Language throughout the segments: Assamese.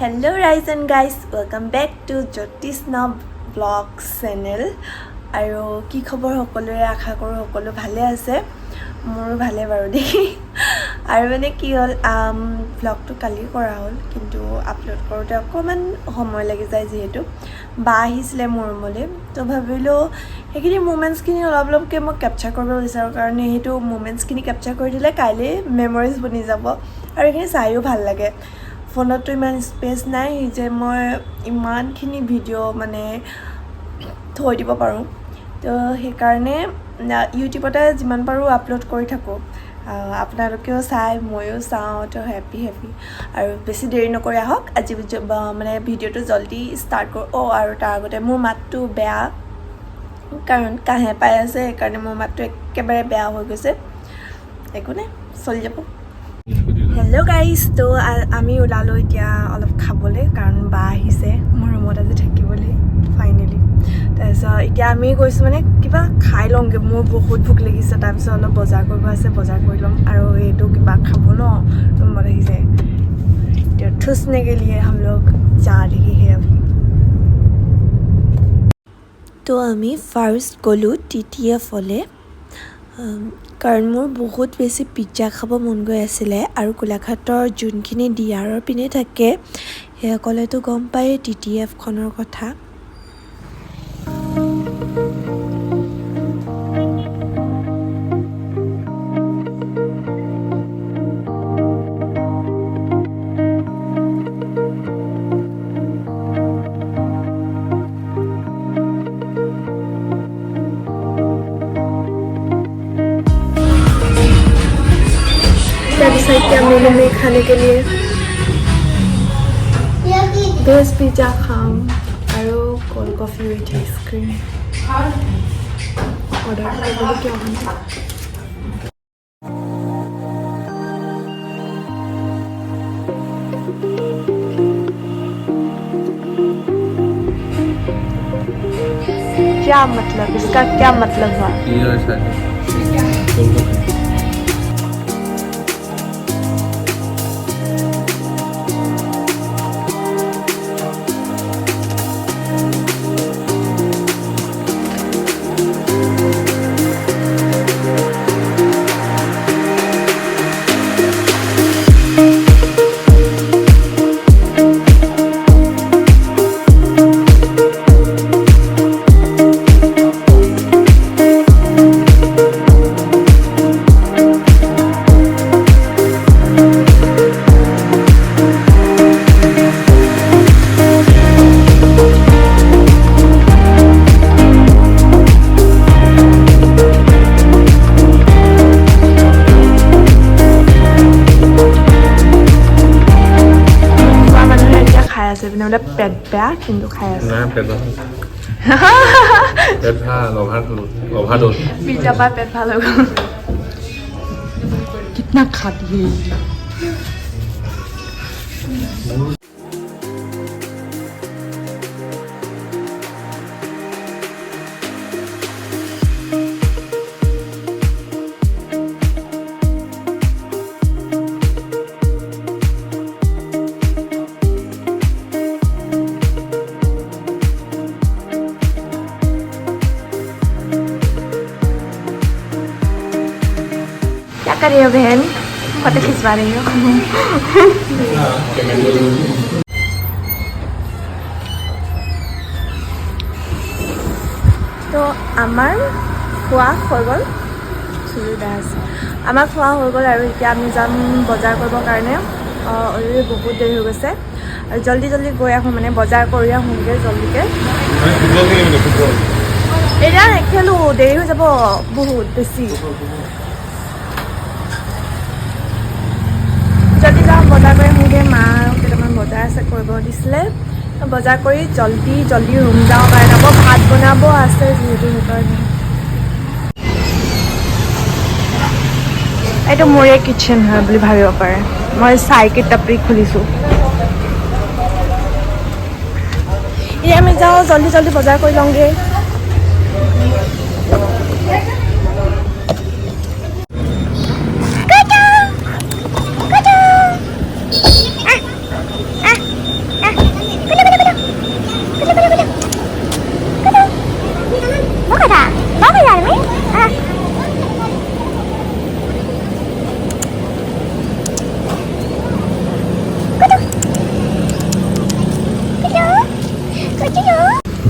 Hello guys and guys, welcome back to Jyotisna Vlogs channel. আৰু কি খবৰ সকলোৰে আশা কৰো সকলো ভালে আছে মোৰ ভালে বাৰু দেই আৰু মানে কি হল ব্লগটো কালি কৰা হল কিন্তু আপলোড কৰোতে অকমান সময় লাগি যায় যেহেতু বা আহিছিলে মোৰ ৰুমলে তো ভাবিলো হেকিনি মোমেন্টস কিনি অলপকে মই ক্যাপচাৰ কৰিব বিচাৰো কাৰণ হেতু মোমেন্টস কিনি ক্যাপচাৰ কৰি দিলে কাইলে মেমৰিজ বনি যাব আৰু এখিনি চাইও ভাল লাগে ফোনত তো ইমান স্পেস নাই যে মই ইমানখিনি ভিডিও মানে থৈ দিব পাৰো তো হে কাৰণে ইউটিউবতে যিমান পাৰো আপলোড কৰি থাকো আপোনালোকেও চাই ময়ো চাও তো হ্যাপি আৰু বেছি দেৰি নকৰি আহক আজি মানে ভিডিওটো জলদি ষ্টাৰ্ট কৰো আৰু তাৰ আগতে মোৰ মাতটো বেয়া কাৰণ কাহে পাই আছে কাৰণে মোৰ মাতটো একেবাৰে বেয়া হৈ গৈছে একো নাই চলি যাব Hello guys, তো আমি ওলালো এতিয়া অলপ খাবলে কাৰণ বা আহিছে মোৰ ৰুমত আজি থাকিবলে ফাইনালি তাৰপিছত এতিয়া আমি গৈছো মানে কিবা খাই লওঁগে মোৰ বহুত ভোক লাগিছে তাৰপিছত অলপ বজাৰ কৰিব আছে বজাৰ কৰি লম আৰু এইটো কিবা খাব ন ৰুমত আহিছে तो ठूसने के लिए हम लोग जा रही है अभी तो আমি ফাৰ্ষ্ট গলো টিটিএফ হলে কাৰণ মোৰ বহুত বেছি পিজ্জা খাব মন গৈ আছিল আৰু কোলাঘাটৰ যোনখিনি ডিআৰৰ পিনে থাকে হেকলেতো গম পায় টিটিএফ খনৰ কথা क्या मेनू में खाने के लिए वेज पिज्जा खाम और cold coffee with ice cream order करने क्या होगा क्या मतलब इसका क्या मतलब हुआ মানে পেট বেয়া কিন্তু খাই আছে না পেট ভাল পেট ভাল অভাদোল পিজ্জা পা পেট ভাল हो कितना खाती है कर रही हो बहन फोटो खिंचवा रही हो तो आमार खुआ हो गल सुविधा আছে आमार खुआ हो गल और इतना आमी जाम बजार करबो कारणे अलरेडी बहुत देरी हो गसे और जल्दी गई आहू माने बजार करि आहूगे जल्दीके एटा नेखेलो देरी हो যাব बहुत बेसी जल्दी जाओ बजार कर मुझे माँ केटामान बजार आसे करब दिसले बजार करी जल्दी रूम जाओ कारण अब भात बनाब आसे जेहेतु हेकारणे एटो मोरे किचन है बुली भाबिब पारे मैं चाय के टपरी खुलिसु ये आमी जाओ जल्दी बजार कर लंगे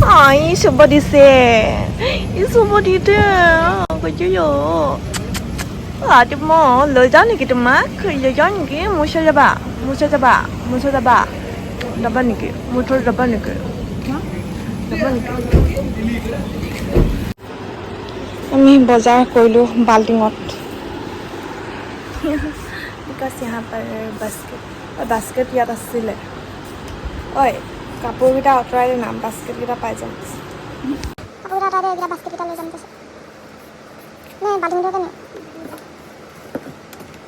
Ôi, super đi xe. Ý super đi thế. Cái chứ yo. À, chứ mà lời giáo này cái mà cái lời giáo này cái mua xe ba, mua xe ba, mua xe ba. Dabba này cái, mua thôi dabba này cái. Dabba này cái. আমি বজাৰ কৰিলোঁ বাল্টিঙত বিকজ यहाँ पर বাস্কেট ইয়াত আছিলে ঐ কাপোৰকেইটা আঁতৰাই দে না বাস্কেটকেইটা পাই যাম কাপোৰকেইটা আঁতৰাই দে এইকেইটা বাস্কেটকেইটা লৈ যাম কৈছে নে বাল্টিংটো কেনে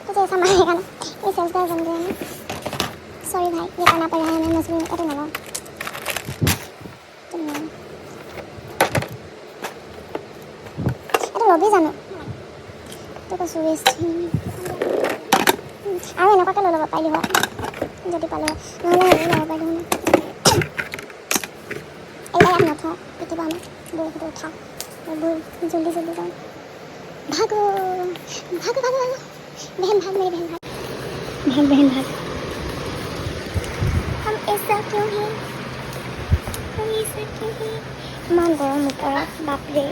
तुझे ऐसा मारेगा ना ये सेल्स का बन रहे हैं सॉरी भाई ये करना पड़ रहा है मैं मजबूर अरे ना এইটো লবি জানো তোক সুৱেষ্ট আৰু এনেকুৱাকৈ লৈ ল'ব পাৰিলি হয় যদি পালোঁ নহ'লে হেৰি ল'ব পাৰিলোঁ হয় এইবিলাক ইয়াত নথওঁ কেতিয়াবা আমাক বহুত উঠা এইবোৰ জল্দি জল্দি যাওঁ ভাগো ভাগো ভাগো ভাগো बहन भाग मेरी बहन भाग बहन भाग हम ऐसा क्यों हैं हम ऐसा क्यों हैं मान गरम उतर बाप रे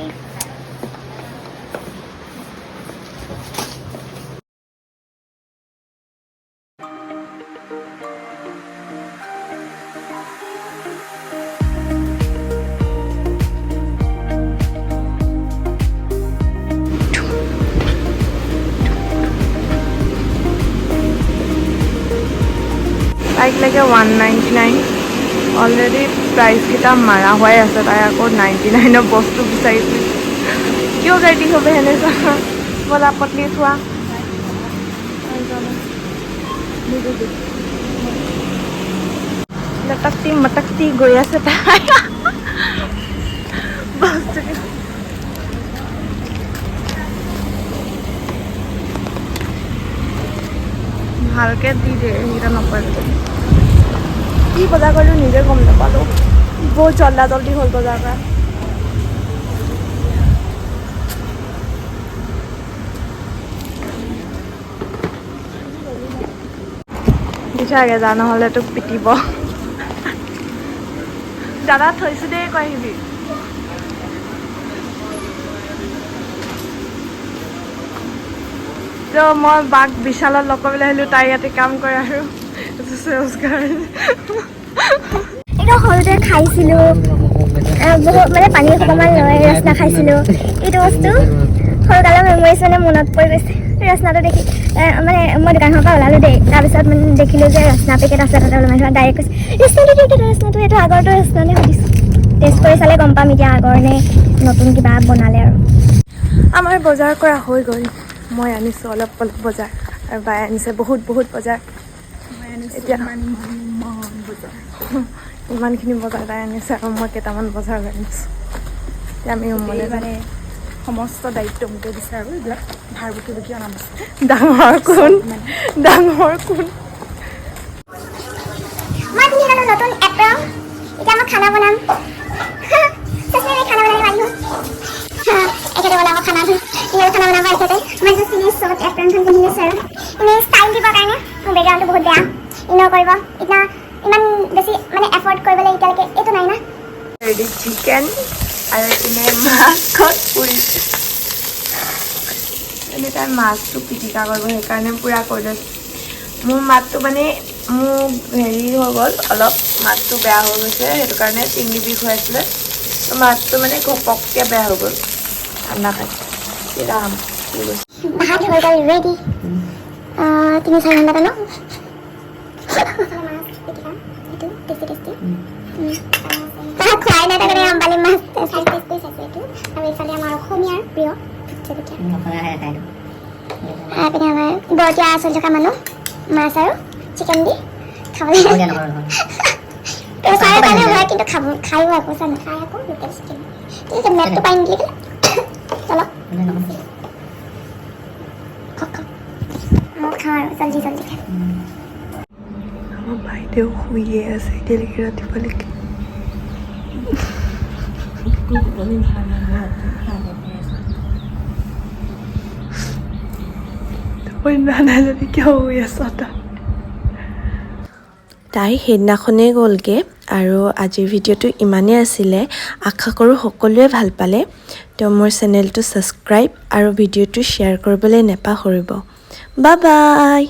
তাইক লাগে 199 অলৰেডি প্ৰাইচকেইটা মাৰা হৈ আছে তাই আকৌ 99ৰ বস্তু বিচাৰিছে কিয় ৰেডি হ'ব সেনেকুৱা বলা পতলি থোৱা মটকটি গৈ আছে তাই বস্তু ভালকে দি দে সেইকেইটা নকৰিলে কি বজাৰ কৰিলোঁ নিজে গম নাপালোঁ বহুত জল্দি হ'ল বজাৰ কৰা দিছাগে যা নহ'লে তোক পিটিব দাদা থৈছোঁ দেই কৈ আহিবি তো মই বাক বিশালত লগ কৰিবলৈ আহিলোঁ তাই ইয়াতে কাম কৰে আৰু এইটো সৰুতে খাইছিলোঁ বহুত মানে পানী অকণমান লৈ ৰচনা খাইছিলোঁ এইটো বস্তু সৰুকালৰ মেমৰিজ মানে মনত পৰি গৈছে ৰচনাটো দেখি মানে মই দোকানখনৰ পৰা ওলালোঁ দেই তাৰপিছত মানে দেখিলোঁ যে ৰচনা পেকেট আছে তাতে ওলাই মানুহে ডাইৰেক্ট কৈছে ৰচনাটো কি ৰচনাটো এইটো আগৰটো ৰচনানে সুধিছোঁ টেষ্ট কৰি চালে গম পাম এতিয়া আগৰ নে নতুন কিবা বনালে আৰু আমাৰ বজাৰ কৰা হৈ গ'ল মই আনিছোঁ অলপ বজাৰ আৰু বাই আনিছে বহুত বজাৰ এতিয়া ইমানখিনি বজাৰ তাই আনিছে আৰু মই কেইটামান বজাৰ আনিছোঁ এতিয়া আমি ৰুমলৈ মানে সমস্ত দায়িত্ব মোকে দিছে আৰু এইবিলাক ভাৰ বুকি অনা আছে ডাঙৰ কোন মই কিনি ল'লোঁ নতুন এপ্ৰন এতিয়া মই খানা বনাম সঁচাকৈ খানা বনাই পাৰিলোঁ একেবাৰে বনাব খানাটো খানা বনাব একেবাৰে মই জাষ্ট এনেই চৰ্ট এপ্ৰনখন পিন্ধি লৈছোঁ আৰু এনেই ষ্টাইল দিবৰ কাৰণে মোৰ বেকগ্ৰাউণ্ডটো বহুত বেয়া ইগন'ৰ কৰিব এতিয়া ইমান বেছি মানে এফৰ্ট কৰিবলৈ এতিয়ালৈকে এইটো নাই না ৰেডি চিকেন আৰু এইপিনে মাছত পুৰিছে এনে তাই মাছটো পিটিকা কৰিব সেইকাৰণে পূৰা কৰি লৈছোঁ মোৰ মাতটো মানে মোৰ হেৰি হৈ গ'ল অলপ মাতটো বেয়া হৈ গৈছে সেইটো কাৰণে টিঙি বিষ হৈ আছিলে মাতটো মানে ঘপককৈ বেয়া হৈ গ'ল ঠাণ্ডা খাই ৰাম কি কৈছে ভাত হৈ গ'ল ৰেডি 3-4 ঘণ্টাতে ন খোৱাই নাই তাৰকাৰণে আম্বালি মাছ টেষ্ট কৰি চাইছোঁ এইটো আৰু এইফালে আমাৰ অসমীয়াৰ প্ৰিয় এইপিনে আমাৰ বৰতীয়া চলি থকা মানুহ মাছ আৰু চিকেন দি খাবলৈ প্ৰেছাৰৰ কাৰণে হয় কিন্তু খায়ো আকৌ চাই নাখায় আকৌ লোকেল চিকেন ঠিক আছে মেপটো পাই নিদিলে চলক মই খাওঁ আৰু জল্দি খাই আমাৰ বাইদেউ শুইয়ে আছে এতিয়ালৈকে ৰাতিপুৱালৈকে নাজানি কিয় শুই আছ তাত তাই সেইদিনাখনেই গ'লগৈ আৰু আজিৰ ভিডিঅ'টো ইমানেই আছিলে আশা কৰোঁ সকলোৱে ভাল পালে তো মোৰ চেনেলটো ছাবস্ক্ৰাইব আৰু ভিডিঅ'টো শ্বেয়াৰ কৰিবলৈ নেপাহৰিব বাই বাই